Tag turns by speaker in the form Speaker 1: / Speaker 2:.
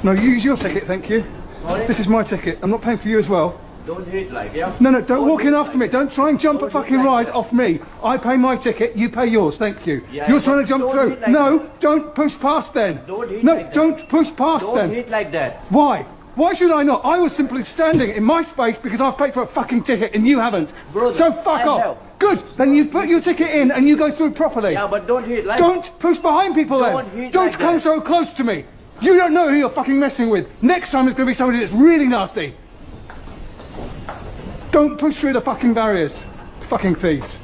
Speaker 1: No, use your ticket, thank you.
Speaker 2: Sorry?
Speaker 1: This is my ticket. I'm not paying for you as well.
Speaker 2: Don't hit like, yeah?
Speaker 1: No, don't walk in after me.
Speaker 2: like
Speaker 1: Don't try and jump a
Speaker 2: Don't hit
Speaker 1: fucking
Speaker 2: like
Speaker 1: ride
Speaker 2: that.
Speaker 1: off me. I pay my ticket, you pay yours, thank you.
Speaker 2: Yeah,
Speaker 1: You're
Speaker 2: but
Speaker 1: trying to jump
Speaker 2: don't
Speaker 1: through.
Speaker 2: hit like
Speaker 1: No,
Speaker 2: that.
Speaker 1: don't push past then.
Speaker 2: Don't hit
Speaker 1: No,
Speaker 2: like that.
Speaker 1: don't push past
Speaker 2: Don't
Speaker 1: then.
Speaker 2: hit like that.
Speaker 1: Why? Why should I not? I was simply standing in my space because I've paid for a fucking ticket and you haven't.
Speaker 2: Brother,
Speaker 1: So fuck
Speaker 2: I
Speaker 1: off.
Speaker 2: have.
Speaker 1: Good. Then you put your ticket in and you go through properly.
Speaker 2: Yeah, but don't hit like
Speaker 1: Don't push behind people
Speaker 2: Don't
Speaker 1: then.
Speaker 2: hit
Speaker 1: Don't
Speaker 2: like
Speaker 1: come
Speaker 2: that.
Speaker 1: so close to me. You don't know who you're fucking messing with. Next time it's going to be somebody that's really nasty. Don't push through the fucking barriers. Fucking thieves.